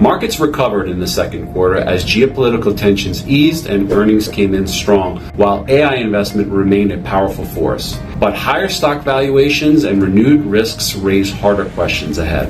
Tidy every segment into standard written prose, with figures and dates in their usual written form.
Markets recovered in the second quarter as geopolitical tensions eased and earnings came in strong, while AI investment remained a powerful force. But higher stock valuations and renewed risks raise harder questions ahead.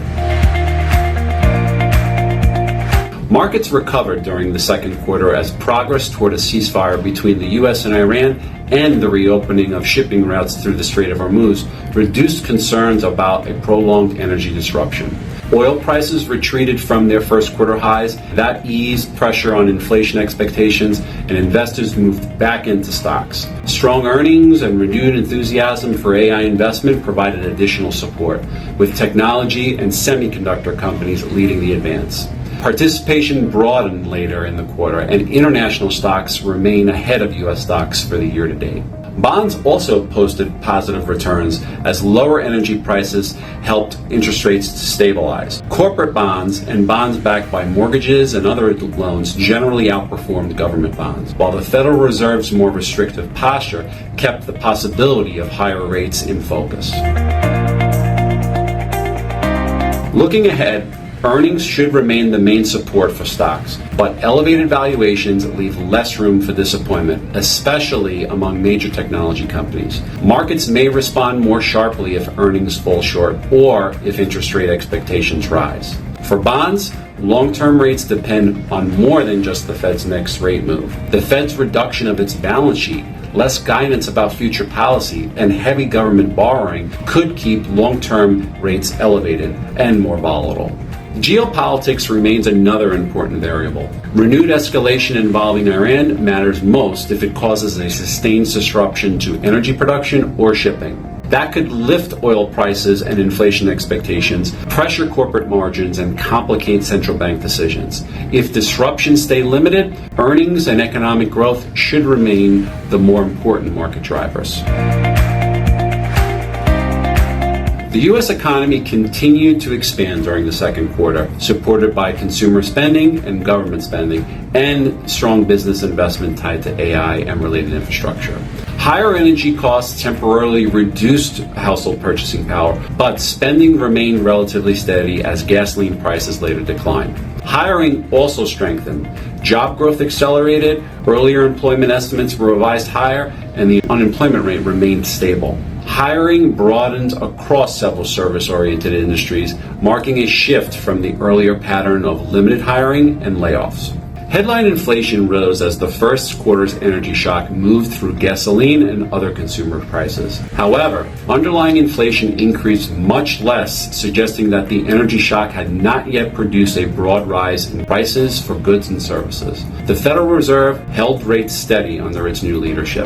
Markets recovered during the second quarter as progress toward a ceasefire between the U.S. and Iran and the reopening of shipping routes through the Strait of Hormuz reduced concerns about a prolonged energy disruption. Oil prices retreated from their first quarter highs. That eased pressure on inflation expectations, and investors moved back into stocks. Strong earnings and renewed enthusiasm for AI investment provided additional support, with technology and semiconductor companies leading the advance. Participation broadened later in the quarter, and international stocks remain ahead of U.S. stocks for the year to date. Bonds also posted positive returns as lower energy prices helped interest rates to stabilize. Corporate bonds and bonds backed by mortgages and other loans generally outperformed government bonds, while the Federal Reserve's more restrictive posture kept the possibility of higher rates in focus. Looking ahead, earnings should remain the main support for stocks, but elevated valuations leave less room for disappointment, especially among major technology companies. Markets may respond more sharply if earnings fall short or if interest rate expectations rise. For bonds, long-term rates depend on more than just the Fed's next rate move. The Fed's reduction of its balance sheet, less guidance about future policy, and heavy government borrowing could keep long-term rates elevated and more volatile. Geopolitics remains another important variable. Renewed escalation involving Iran matters most if it causes a sustained disruption to energy production or shipping. That could lift oil prices and inflation expectations, pressure corporate margins, and complicate central bank decisions. If disruptions stay limited, earnings and economic growth should remain the more important market drivers. The U.S. economy continued to expand during the second quarter, supported by consumer spending and government spending, and strong business investment tied to AI and related infrastructure. Higher energy costs temporarily reduced household purchasing power, but spending remained relatively steady as gasoline prices later declined. Hiring also strengthened. Job growth accelerated, earlier employment estimates were revised higher, and the unemployment rate remained stable. Hiring broadened across several service-oriented industries, marking a shift from the earlier pattern of limited hiring and layoffs. Headline inflation rose as the first quarter's energy shock moved through gasoline and other consumer prices. However, underlying inflation increased much less, suggesting that the energy shock had not yet produced a broad rise in prices for goods and services. The Federal Reserve held rates steady under its new leadership.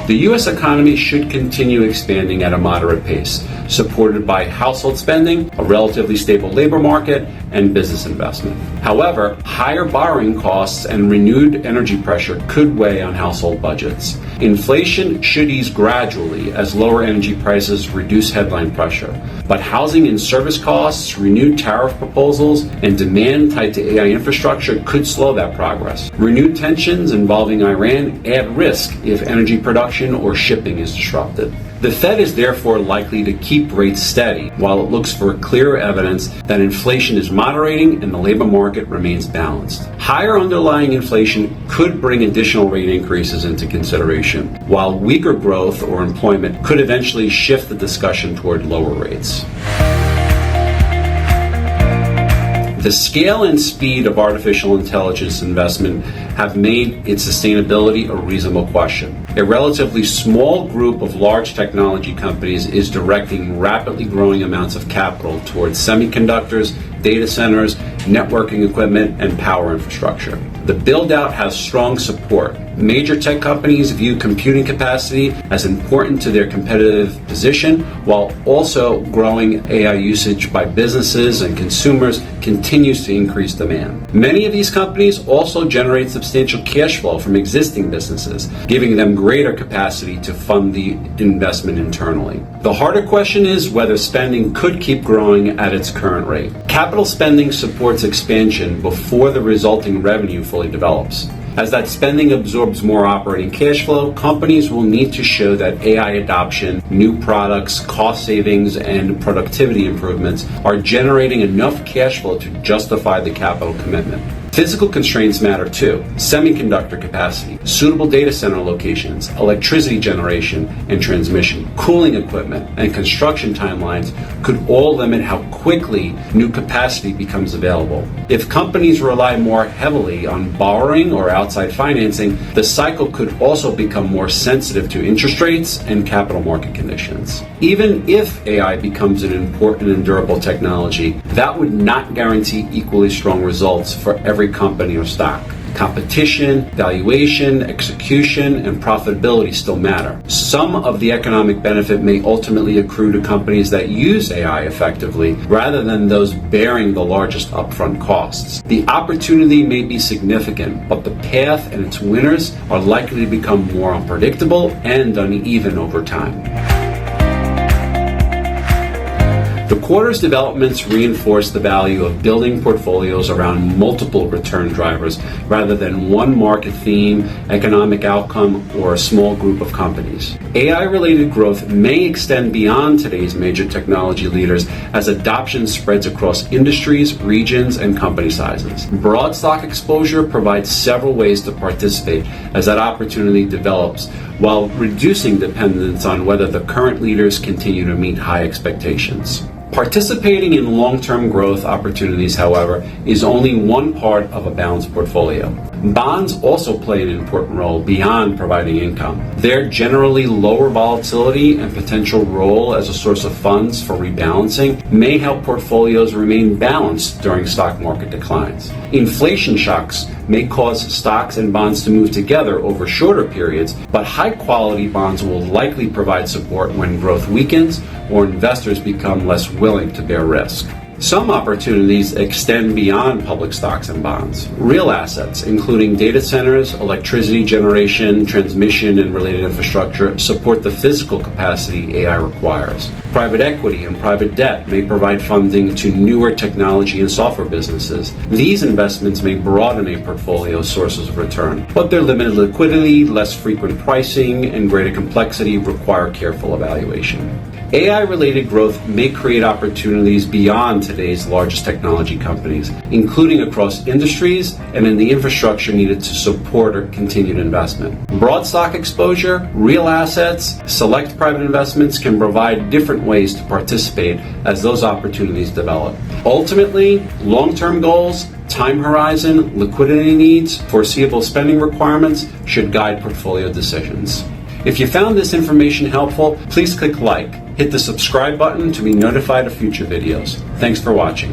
The U.S. economy should continue expanding at a moderate pace, supported by household spending, a relatively stable labor market, and business investment. However, higher borrowing costs and renewed energy pressure could weigh on household budgets. Inflation should ease gradually as lower energy prices reduce headline pressure, but housing and service costs, renewed tariff proposals, and demand tied to AI infrastructure could slow that progress. Renewed tensions involving Iran add risk if energy production or shipping is disrupted. The Fed is therefore likely to keep rates steady while it looks for clearer evidence that inflation is moderating and the labor market remains balanced. Higher underlying inflation could bring additional rate increases into consideration, while weaker growth or employment could eventually shift the discussion toward lower rates. The scale and speed of artificial intelligence investment have made its sustainability a reasonable question. A relatively small group of large technology companies is directing rapidly growing amounts of capital towards semiconductors, data centers, networking equipment, and power infrastructure. The buildout has strong support. Major tech companies view computing capacity as important to their competitive position, while also growing AI usage by businesses and consumers continues to increase demand. Many of these companies also generate substantial cash flow from existing businesses, giving them greater capacity to fund the investment internally. The harder question is whether spending could keep growing at its current rate. Capital spending supports expansion before the resulting revenue fully develops. As that spending absorbs more operating cash flow, companies will need to show that AI adoption, new products, cost savings, and productivity improvements are generating enough cash flow to justify the capital commitment. Physical constraints matter too. Semiconductor capacity, suitable data center locations, electricity generation and transmission, cooling equipment, and construction timelines could all limit how quickly new capacity becomes available. If companies rely more heavily on borrowing or outside financing, the cycle could also become more sensitive to interest rates and capital market conditions. Even if AI becomes an important and durable technology, that would not guarantee equally strong results for every company or stock. Competition, valuation, execution, and profitability still matter. Some of the economic benefit may ultimately accrue to companies that use AI effectively rather than those bearing the largest upfront costs. The opportunity may be significant, but the path and its winners are likely to become more unpredictable and uneven over time. The quarter's developments reinforce the value of building portfolios around multiple return drivers rather than one market theme, economic outcome, or a small group of companies. AI-related growth may extend beyond today's major technology leaders as adoption spreads across industries, regions, and company sizes. Broad stock exposure provides several ways to participate as that opportunity develops, while reducing dependence on whether the current leaders continue to meet high expectations. Participating in long-term growth opportunities, however, is only one part of a balanced portfolio. Bonds also play an important role beyond providing income. Their generally lower volatility and potential role as a source of funds for rebalancing may help portfolios remain balanced during stock market declines. Inflation shocks may cause stocks and bonds to move together over shorter periods, but high-quality bonds will likely provide support when growth weakens or investors become less willing to bear risk. Some opportunities extend beyond public stocks and bonds. Real assets, including data centers, electricity generation, transmission, and related infrastructure, support the physical capacity AI requires. Private equity and private debt may provide funding to newer technology and software businesses. These investments may broaden a portfolio's sources of return, but their limited liquidity, less frequent pricing, and greater complexity require careful evaluation. AI-related growth may create opportunities beyond today's largest technology companies, including across industries and in the infrastructure needed to support or continued investment. Broad stock exposure, real assets, select private investments can provide different ways to participate as those opportunities develop. Ultimately, long-term goals, time horizon, liquidity needs, foreseeable spending requirements should guide portfolio decisions. If you found this information helpful, please click like. Hit the subscribe button to be notified of future videos. Thanks for watching.